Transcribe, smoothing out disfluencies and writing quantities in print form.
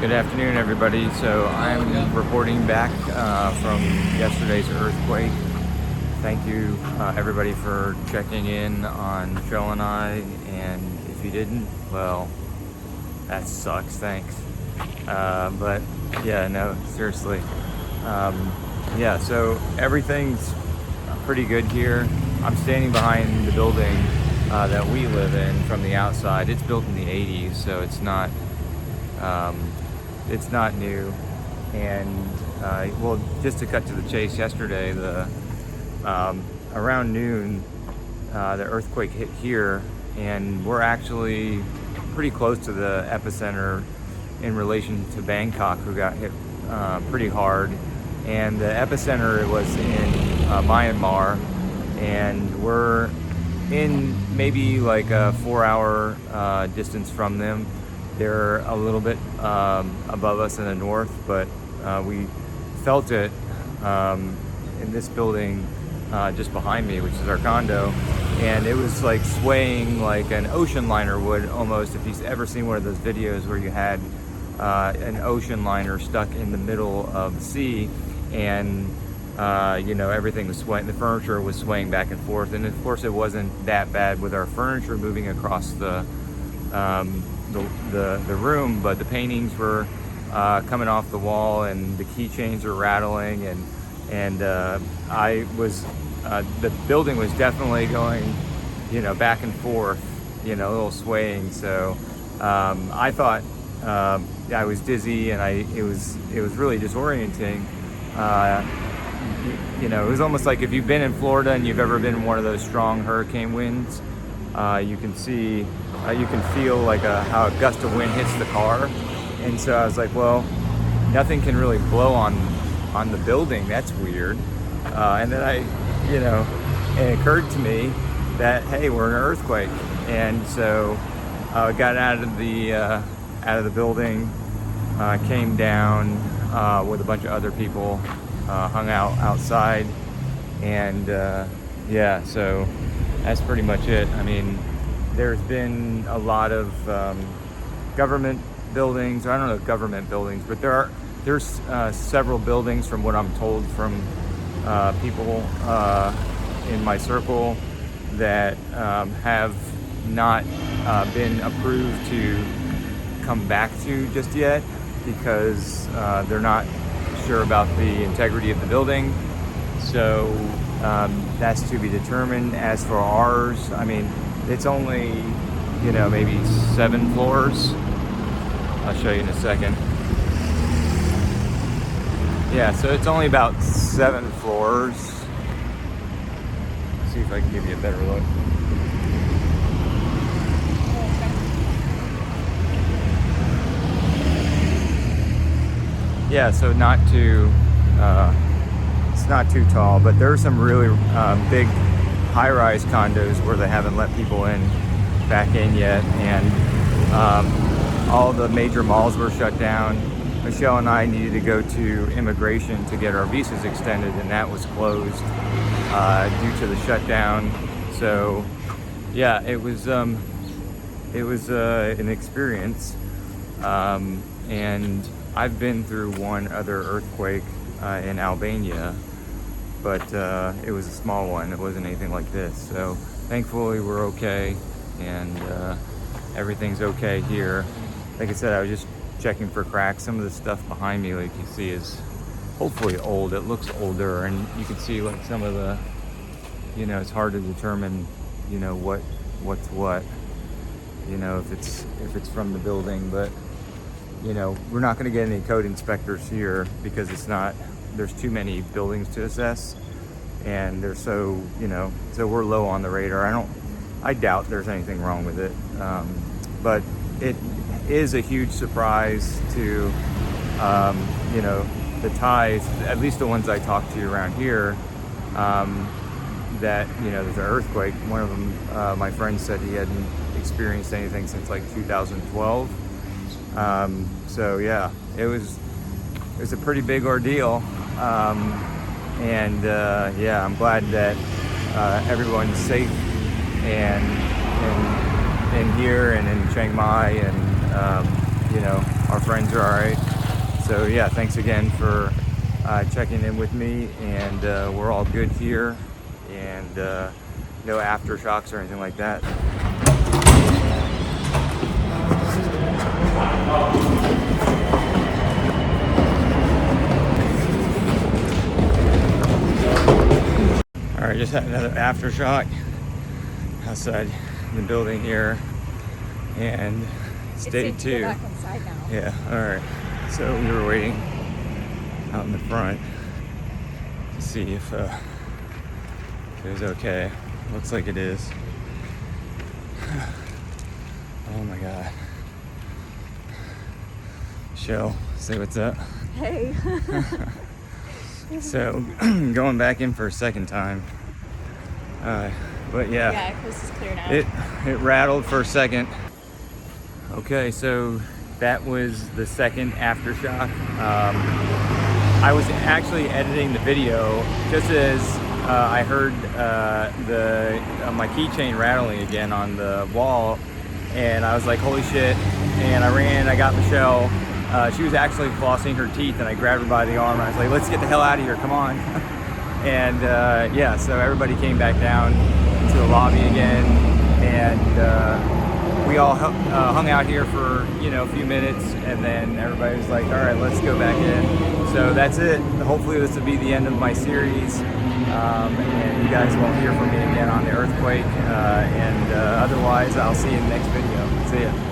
Good afternoon, everybody. So I'm reporting back from yesterday's earthquake. Thank you, everybody, for checking in on Joe and I. And if you didn't, well, that sucks. Thanks. But yeah, no, seriously. Yeah, so everything's pretty good here. I'm standing behind the building that we live in from the outside. It's built in the 80s, so it's not new. And well, just to cut to the chase, yesterday, around noon, the earthquake hit here, and we're actually pretty close to the epicenter in relation to Bangkok, who got hit pretty hard. And the epicenter was in Myanmar, and we're in maybe like a 4-hour distance from them. They're a little bit above us in the north, but we felt it in this building just behind me, which is our condo, and it was like swaying like an ocean liner would almost. If you've ever seen one of those videos where you had an ocean liner stuck in the middle of the sea, and everything was swaying, the furniture was swaying back and forth. And of course it wasn't that bad with our furniture moving across the room, but the paintings were coming off the wall, and the keychains were rattling, and the building was definitely going back and forth, a little swaying. So I thought I was dizzy, and it was really disorienting. It was almost like if you've been in Florida and you've ever been in one of those strong hurricane winds, you can feel like how a gust of wind hits the car. And so I was like, well, nothing can really blow on the building. That's weird. And then it occurred to me that, hey, we're in an earthquake. And so I got out of the building, came down with a bunch of other people, hung out outside, and yeah, so that's pretty much it. I mean, there's been a lot of government buildings. I don't know government buildings, but there's several buildings, from what I'm told from people in my circle, that have not been approved to come back to just yet, because they're not sure about the integrity of the building. So that's to be determined. As for ours, I mean, it's only maybe 7 floors. I'll show you in a second. Yeah, so it's only about 7 floors. Let's see if I can give you a better look. Yeah, so it's not too tall, but there are some really big high-rise condos where they haven't let people back in yet, and all the major malls were shut down. Michelle and I needed to go to immigration to get our visas extended, and that was closed due to the shutdown. So yeah, it was an experience, and I've been through one other earthquake in Albania, but it was a small one. It wasn't anything like this. So thankfully we're okay, and everything's okay here. Like I said, I was just checking for cracks. Some of the stuff behind me, like you see, is hopefully old. It looks older, and you can see like some of the, it's hard to determine, what's what, if it's from the building. But we're not going to get any code inspectors here, because there's too many buildings to assess, and they're so we're low on the radar. I doubt there's anything wrong with it, but it is a huge surprise to the Thais, at least the ones I talked to around here, that there's an earthquake. One of them, my friend, said he hadn't experienced anything since like 2012. So yeah, it was a pretty big ordeal, and yeah, I'm glad that everyone's safe and in here and in Chiang Mai, and our friends are all right. So yeah, thanks again for checking in with me, and we're all good here, and no aftershocks or anything like that. All right, just had another aftershock outside the building here, and it's day 2. Back inside now. Yeah, all right. So we were waiting out in the front to see if it was okay. Looks like it is. Oh my God. Shell, say what's up. Hey. So going back in for a second time. But yeah. Yeah, coast is clear now. It rattled for a second. Okay, so that was the second aftershock. I was actually editing the video just as I heard my keychain rattling again on the wall, and I was like, holy shit. And I ran, I got Michelle. She was actually flossing her teeth, and I grabbed her by the arm. I was like, let's get the hell out of here, come on. And yeah, so everybody came back down to the lobby again, and we all hung out here for a few minutes, and then everybody was like, all right, let's go back in. So that's it. Hopefully this will be the end of my series, and you guys won't hear from me again on the earthquake, and otherwise I'll see you in the next video. See ya.